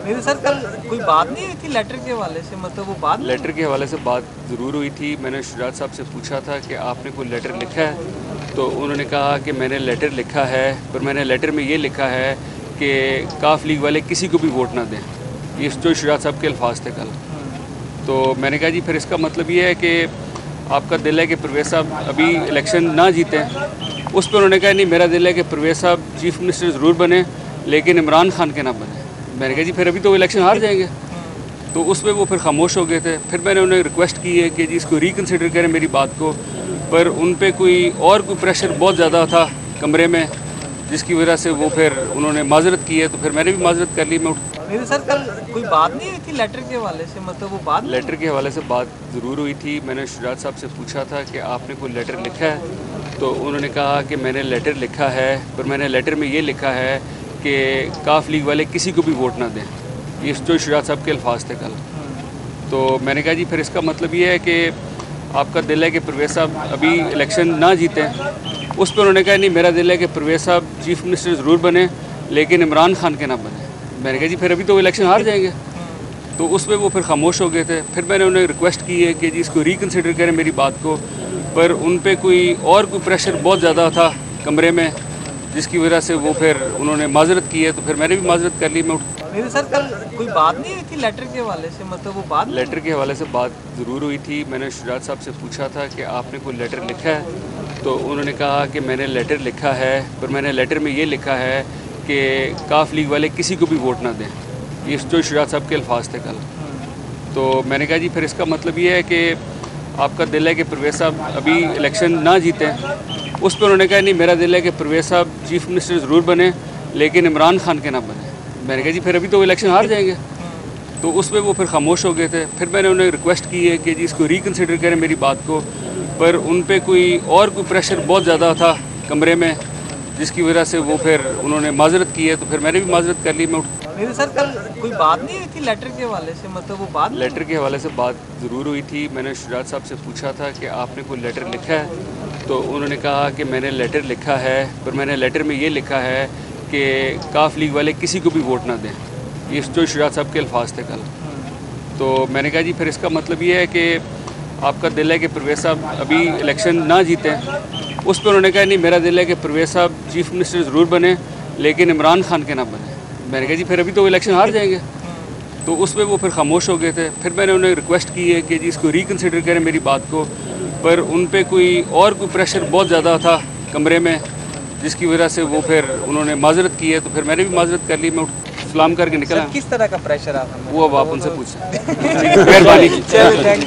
नहीं तो सर कल कोई बात नहीं हुई थी लेटर के हवाले से, मतलब वो बात लेटर के हवाले से बात ज़रूर हुई थी। मैंने शुजात साहब से पूछा था कि आपने कोई लेटर लिखा है, तो उन्होंने कहा कि मैंने लेटर लिखा है, पर मैंने लेटर में ये लिखा है कि काफ लीग वाले किसी को भी वोट ना दें। ये जो शुजात साहब के अल्फाज थे कल। तो मैंने कहा जी फिर इसका मतलब ये है कि आपका दिल है कि परवेज़ साहब अभी इलेक्शन ना जीतें। उस पर उन्होंने कहा नहीं, मेरा दिल है कि परवेज़ साहब चीफ मिनिस्टर ज़रूर बने लेकिन इमरान खान के ना बने। मैंने कहा जी फिर अभी तो इलेक्शन हार जाएंगे। तो उस पर वो फिर खामोश हो गए थे। फिर मैंने उन्हें रिक्वेस्ट की है कि जी इसको रिकन्सिडर करें मेरी बात को, पर उन पर कोई प्रेशर बहुत ज़्यादा था कमरे में, जिसकी वजह से वो फिर उन्होंने माजरत की है। तो फिर मैंने भी माजरत कर ली। मैं नहीं तो सर कल कोई बात नहीं हुई थी लेटर के हवाले से, मतलब वो बात लेटर के हवाले से बात ज़रूर हुई थी। मैंने शुजात साहब से पूछा था कि आपने कोई लेटर लिखा है, तो उन्होंने कहा कि मैंने लेटर लिखा है, पर मैंने लेटर में ये लिखा है कि काफ लीग वाले किसी को भी वोट ना दें। ये जो शुजात साहब के अल्फाज थे कल। तो मैंने कहा जी फिर इसका मतलब ये है कि आपका दिल है कि परवेज़ साहब अभी इलेक्शन ना जीतें। उस पर उन्होंने कहा नहीं, मेरा दिल है कि परवेज़ साहब चीफ मिनिस्टर ज़रूर बने लेकिन इमरान खान के ना बने। मैंने कहा जी फिर अभी तो इलेक्शन हार जाएंगे। तो उस पर वो फिर खामोश हो गए थे। फिर मैंने उन्हें रिक्वेस्ट की है कि जी इसको रिकन्सिडर करें मेरी बात को, पर उन पर कोई प्रेशर बहुत ज़्यादा था कमरे में, जिसकी वजह से वो फिर उन्होंने माजरत की है। तो फिर मैंने भी माजरत कर ली। मैं नहीं तो सर कल कोई बात नहीं हुई थी लेटर के हवाले से, मतलब वो बात लेटर के हवाले से बात ज़रूर हुई थी। मैंने शुजात साहब से पूछा था कि आपने कोई लेटर लिखा है, तो उन्होंने कहा कि मैंने लेटर लिखा है, पर मैंने लेटर में ये लिखा है कि काफ लीग वाले किसी को भी वोट ना दें। ये जो शुजात साहब के अल्फाज थे कल। तो मैंने कहा जी फिर इसका मतलब ये है कि आपका दिल है कि परवेज़ साहब अभी इलेक्शन ना जीतें। उस पर उन्होंने कहा नहीं, मेरा दिल है कि परवेज़ साहब चीफ मिनिस्टर ज़रूर बने लेकिन इमरान खान के ना बने। मैंने कहा जी फिर अभी तो इलेक्शन हार जाएंगे। तो उस पर वो फिर खामोश हो गए थे। फिर मैंने उन्हें रिक्वेस्ट की है कि जी इसको रिकन्सिडर करें मेरी बात को, पर उन पर कोई प्रेशर बहुत ज़्यादा था कमरे में, जिसकी वजह से वो फिर उन्होंने माजरत की है। तो फिर मैंने भी माजरत कर ली। मैं नहीं तो सर कल कोई बात नहीं हुई थी लेटर के हवाले से, मतलब वो बात लेटर के हवाले से बात ज़रूर हुई थी। मैंने शुजात साहब से पूछा था कि आपने कोई लेटर लिखा है, तो उन्होंने कहा कि मैंने लेटर लिखा है, पर मैंने लेटर में ये लिखा है कि काफ लीग वाले किसी को भी वोट ना दें। ये जो शुजात साहब के अल्फाज थे कल। तो मैंने कहा जी फिर इसका मतलब ये है कि आपका दिल है कि परवेज़ साहब अभी इलेक्शन ना जीतें। उस पर उन्होंने कहा नहीं, मेरा दिल है कि परवेज़ साहब चीफ मिनिस्टर ज़रूर बने लेकिन इमरान खान के ना बने। मैंने कहा जी फिर अभी तो इलेक्शन हार जाएंगे। तो उस पर वो फिर खामोश हो गए थे। फिर मैंने उन्हें रिक्वेस्ट की है कि जी इसको रिकन्सिडर करें मेरी बात को, पर उन पर कोई प्रेशर बहुत ज़्यादा था कमरे में, जिसकी वजह से वो फिर उन्होंने माजरत की है। तो फिर मैंने भी माजरत कर ली। मैं सलाम करके निकला। किस तरह का प्रेशर आता है वो अब आप उनसे पूछें। मेहरबानी।